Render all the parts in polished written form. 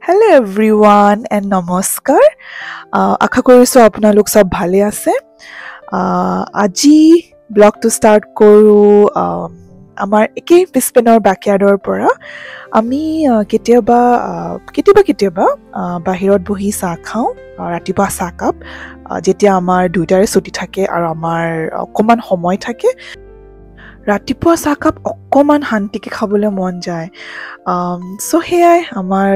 Hello everyone and namaskar. আশা কৰিছো আপোনালোক সব ভালে আছে। আজি ব্লগটো ষ্টাৰ্ট কৰো আমাৰ একেই পিছপেনৰ ব্যাকয়াৰ্ডৰ পৰা। আমি কেতিয়াবা বাহিৰত বহি চাহ খাওঁ, ৰাতিপুৱা চাহ কাপ, যেতিয়া আমাৰ দুইটাৰে ছুটি থাকে আৰু আমাৰ অকমান সময় থাকে। ৰাতিপুৱা চাহ কাপ অকমান শান্তিকে খাবলৈ মন যায়। সো সেয়াই আমাৰ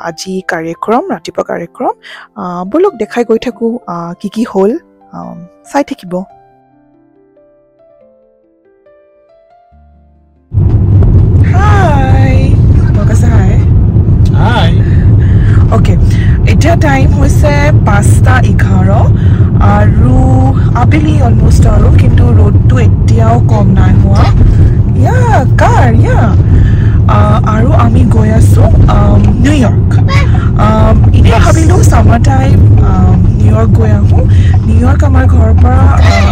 আজি কাৰ্যক্ৰম, ৰাতিপুৱা কাৰ্যক্ৰম। বলক দেখাই গৈ থাকো কি হ'ল, চাই থাকিব। হাই, মোক আছে হাই। হাই। অ'কে, এতিয়া টাইম হৈছে 5:11 আৰু আবেলি অলমষ্ট আৰু, কিন্তু ৰ'দটো এতিয়াও কম নাই হোৱা। আৰু আমি গৈ আছো নিউয়ৰ্ক। এনেই ভাবিলোঁ ছামাৰ টাইম নিউয়ৰ্ক গৈ আহোঁ। নিউয়ৰ্ক আমাৰ ঘৰৰ পৰা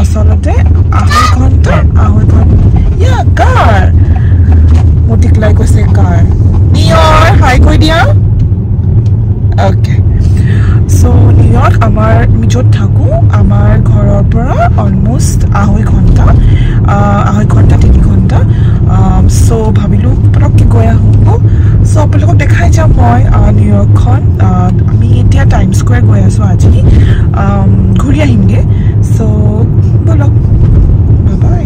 আচলতে আঢ়ৈ ঘণ্টা। মতিকলাই কৈছে কাৰ। নিউয়ৰ্ক হাই কৈ দিয়া। অ'কে, চ' নিউয়ৰ্ক আমাৰ য'ত থাকোঁ আমাৰ ঘৰৰ পৰা অলমষ্ট আঢ়ৈ ঘণ্টা 3 ঘণ্টা। চ' ভাবিলোঁ পটককৈ গৈ আহোঁ। চ' আপোনালোকক দেখাই যাম মই নিউয়ৰ্কখন। আমি এতিয়া টাইম স্কুৱেৰ গৈ আছোঁ আজি, ঘূৰি আহিমগৈ। চ' বলক, বাই।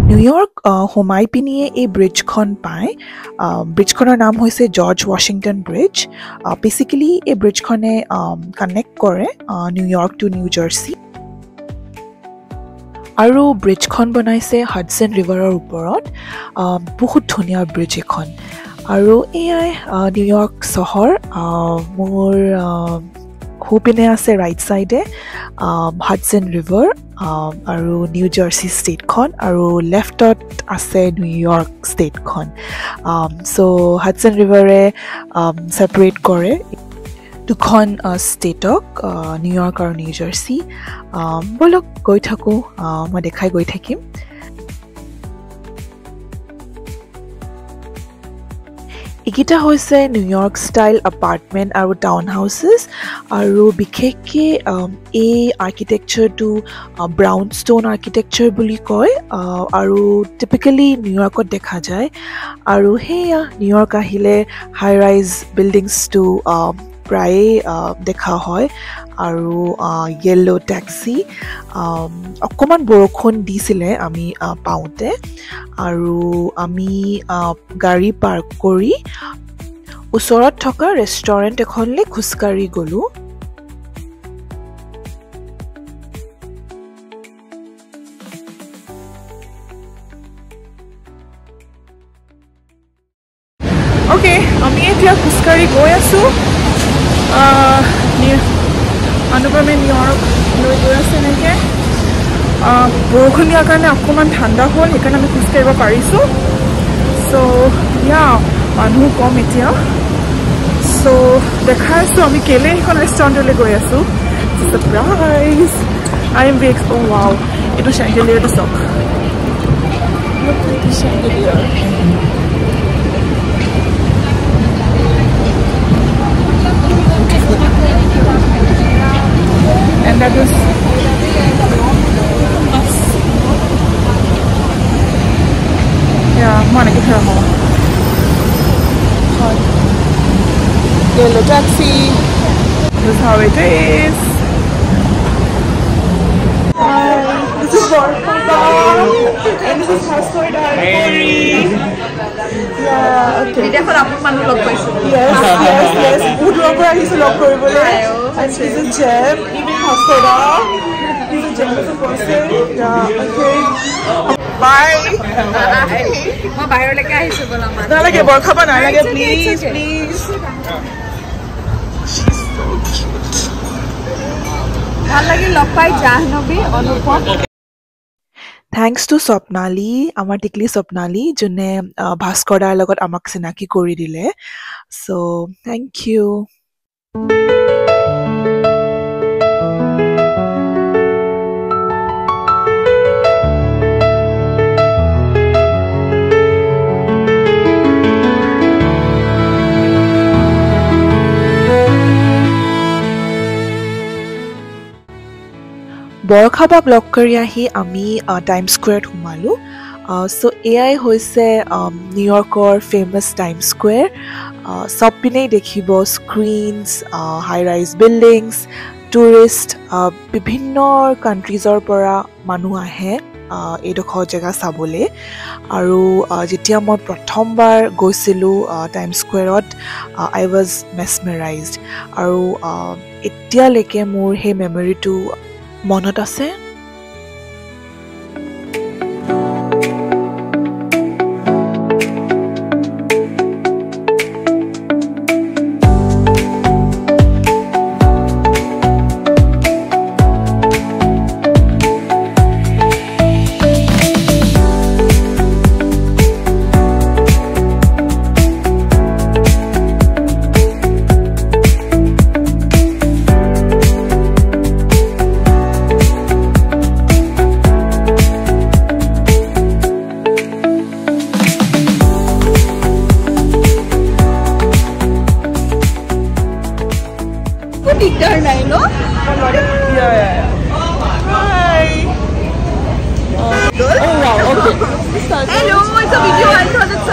নিউয়ৰ্ক সোমাই পিনিয়ে এই ব্ৰিজখন পায়। ব্ৰিজখনৰ নাম হৈছে জৰ্জ ৱাশ্বিংটন ব্ৰিজ। বেচিকেলি এই ব্ৰিজখনে কানেক্ট কৰে নিউয়ৰ্ক টু নিউ জাৰ্চি। আৰু ব্ৰিজখন বনাইছে হাডছন ৰিভাৰৰ ওপৰত। বহুত ধুনীয়া ব্ৰিজ এখন। আৰু এয়াই নিউয়ৰ্ক চহৰ। মোৰ সোঁপিনে আছে ৰাইট ছাইডে হাডছন ৰিভাৰ আৰু নিউ জাৰ্চি ষ্টেটখন, আৰু লেফ্টত আছে নিউয়ৰ্ক ষ্টেটখন। চ' হাডছন ৰিভাৰে ছেপাৰেট কৰে দুখন ষ্টেটক, নিউয়ৰ্ক আৰু নিউ জাৰ্চি। বলক গৈ থাকোঁ, মই দেখাই গৈ থাকিম। এইকেইটা হৈছে নিউয়ৰ্ক ষ্টাইল এপাৰ্টমেণ্ট আৰু টাউন হাউচেছ। আৰু বিশেষকৈ এই আৰ্কিটেকচাৰটো ব্ৰাউন ষ্টোন আৰ্কিটেকচাৰ বুলি কয়, আৰু টিপিকেলি নিউয়ৰ্কত দেখা যায়। আৰু সেয়া নিউয়ৰ্ক আহিলে হাই ৰাইজ বিল্ডিংছটো প্ৰায়ে দেখা হয়। আৰু য়েল্ল' টেক্সি। অকণমান বৰষুণ দিছিলে আমি পাওঁতে, আৰু আমি গাড়ী পাৰ্ক কৰি ওচৰত থকা ৰেষ্টুৰেণ্ট এখনলৈ খোজকাঢ়ি গ'লোঁ। অ'কে, আমি এতিয়া খোজকাঢ়ি গৈ আছোঁ। অনুপমে নিউয়ৰ্ক লৈ গৈ আছে এনেকৈ। বৰষুণ দিয়াৰ কাৰণে অকণমান ঠাণ্ডা হ'ল, সেইকাৰণে আমি খোজকাঢ়িব পাৰিছোঁ। চ' মানুহ কম এতিয়া। চ' দেখাই আছোঁ আমি কেলৈ সেইখন ৰেষ্টুৰেণ্টলৈ গৈ আছোঁ। Surprise! I am very wow, এইটো চেণ্ডেলিয়াৰটো চাওক। চেণ্ডেলিয়াৰ। And that is mana kita mau yellow taxi. This is how it is. This is Borkota and this is Haskoida. Yeah, okay. Video for apun manu log paisu. Yes. Good log kora hisu log koribole. And this is Jem, even Haskoida. This is Jem is a person. Yeah, okay. Bye. মই বাহিৰলৈকে আহিছো বলা মান নালাগে, বৰ খাব নালাগে, please please. ভাল লাগিল লগ পাই জাহ্নবী, অনুপম। থেংকছ টু স্বপ্নালী, আমাৰ টিকলি স্বপ্নালী, যোনে ভাস্কৰ দাৰ লগত আমাক চিনাকি কৰি দিলে। চ' থেংক ইউ। বৰখাবাক লগ কৰি আহি আমি টাইম স্কুৱেৰত সোমালোঁ চ' এয়াই হৈছে নিউয়ৰ্কৰ ফেমাছ টাইম স্কুৱেৰ চব পিনেই দেখিব স্ক্ৰীনছ হাই ৰাইজ বিল্ডিংছ টুৰিষ্ট বিভিন্ন কাণ্ট্ৰিজৰ পৰা মানুহ আহে এইডোখৰ জেগা চাবলৈ আৰু যেতিয়া মই প্ৰথমবাৰ গৈছিলোঁ টাইম স্কুৱেৰত আই ৱাজ মেছমেৰাইজড আৰু এতিয়ালৈকে মোৰ সেই মেমৰিটো মনত আছে দিগদাৰ নাই ন Hello, it's a video. I thought it's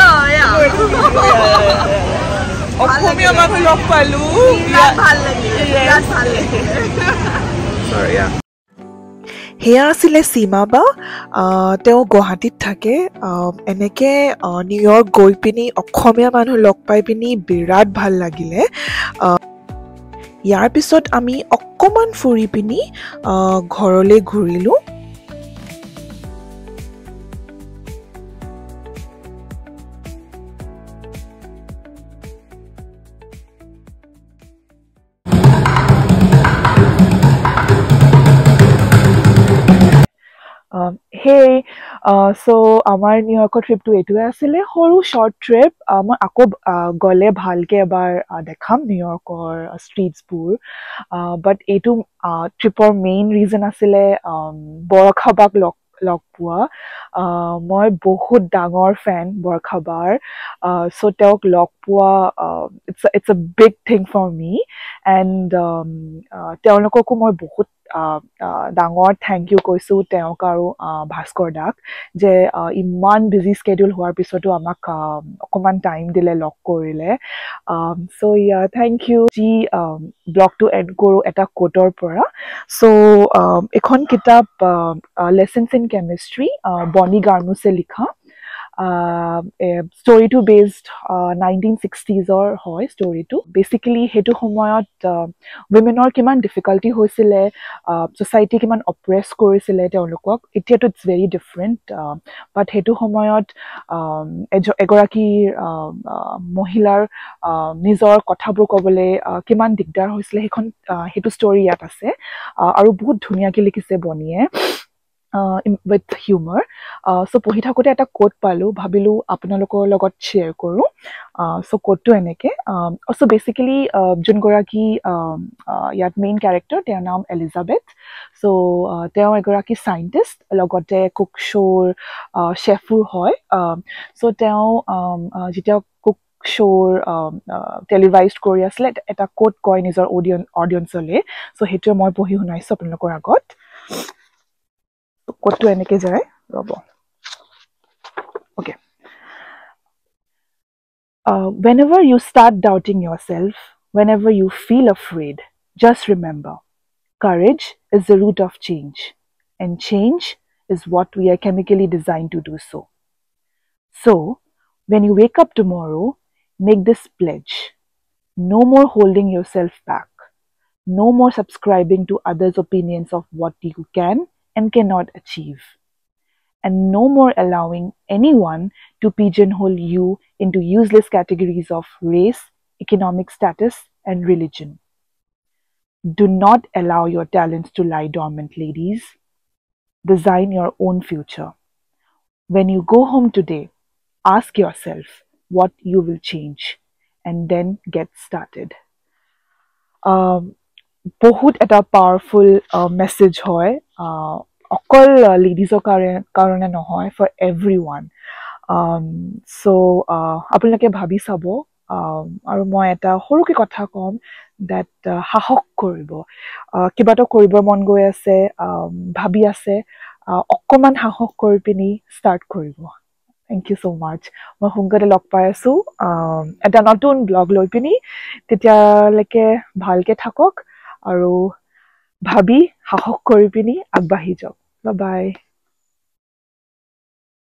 অসমীয়া মানুহ লগ পালোঁ ভাল লাগিলে সেয়া আছিলে সীমা বা তেওঁ গুৱাহাটীত থাকে এনেকৈ নিউয়ৰ্ক গৈ পিনি অসমীয়া মানুহ লগ পাই পিনি বিৰাট ভাল লাগিলে ইয়াৰ পিছত আমি অকণমান ফুৰি পিনি ঘৰলৈ ঘূৰিলোঁ সেই চ' আমাৰ নিউয়ৰ্কৰ ট্ৰিপটো এইটোৱে আছিলে সৰু শ্বৰ্ট ট্ৰিপ মই আকৌ গ'লে ভালকৈ এবাৰ দেখাম নিউয়ৰ্কৰ ষ্ট্ৰীটছবোৰ বাট এইটো ট্ৰিপৰ মেইন ৰিজন আছিলে বৰখাবাক লগ পোৱা মই বহুত ডাঙৰ ফেন বৰখাবাৰ চ' তেওঁক লগ পোৱা it's a big thing for me and তেওঁলোককো মই বহুত ডাঙৰ থেংক ইউ কৈছোঁ তেওঁক আৰু ভাস্কৰ দাক যে ইমান বিজি স্কেডিউল হোৱাৰ পিছতো আমাক অকণমান টাইম দিলে লগ কৰিলে চ' ইয়া থেংক ইউ যি ব্লগটো এড কৰোঁ এটা কোটৰ পৰা চ' এখন কিতাপ লেচনছ ইন কেমিষ্ট্ৰি বনি গাৰ্মুছে লিখা ষ্টৰিটো বেছড 1960s হয় ষ্টৰিটো বেচিকেলি সেইটো সময়ত উইমেনৰ কিমান ডিফিকাল্টি হৈছিলে ছ'চাইটি কিমান অপ্ৰেছ কৰিছিলে তেওঁলোকক এতিয়াতো ইটছ ভেৰি ডিফাৰেণ্ট বাট সেইটো সময়ত এগৰাকী মহিলাৰ নিজৰ কথাবোৰ ক'বলৈ কিমান দিগদাৰ হৈছিলে সেইটো ষ্টৰি ইয়াত আছে আৰু বহুত ধুনীয়াকৈ লিখিছে বনিয়ে উইথ হিউমাৰ চ' পঢ়ি থাকোঁতে এটা কোট পালোঁ ভাবিলোঁ আপোনালোকৰ লগত শ্বেয়াৰ কৰোঁ চ' কোটটো এনেকৈ চ' বেচিকেলি যোনগৰাকী ইয়াত মেইন কেৰেক্টাৰ তেওঁৰ নাম এলিজাবেথ চ' তেওঁ এগৰাকী চাইণ্টিষ্ট লগতে কুক শ্ব'ৰ শ্বেফো হয় চ' তেওঁ যেতিয়া কুক শ্ব'ৰ টেলিভাইজ কৰি আছিলে এটা কোট কয় নিজৰ অডিয়েঞ্চলৈ চ' সেইটোৱে মই পঢ়ি শুনাইছোঁ আপোনালোকৰ আগত কোটটো এনেকৈ যায় ৰ'ব okay whenever you start doubting yourself whenever you feel afraid just remember courage is the root of change and change is what we are chemically designed to do so when you wake up tomorrow make this pledge no more holding yourself back no more subscribing to others' opinions of what you can and cannot achieve and no more allowing anyone to pigeonhole you into useless categories of race, economic status, and religion. Do not allow your talents to lie dormant, ladies. Design your own future. When you go home today, ask yourself what you will change and then get started. বহুত এটা powerful message হয় অকল লেডিজৰ কাৰণে নহয় for every one চ' আপোনালোকে ভাবি চাব আৰু মই এটা সৰুকৈ কথা ক'ম ডেট সাহস কৰিব কিবা এটা কৰিব মন গৈ আছে ভাবি আছে অকণমান সাহস কৰি পিনি ষ্টাৰ্ট কৰিব থেংক ইউ ছ' মাছ মই সোনকালে লগ পাই আছোঁ এটা নতুন ব্লগ লৈ পিনি তেতিয়ালৈকে ভালকৈ থাকক আৰু ভাবি সাহস কৰি পিনি আগবাঢ়ি যাওক বাই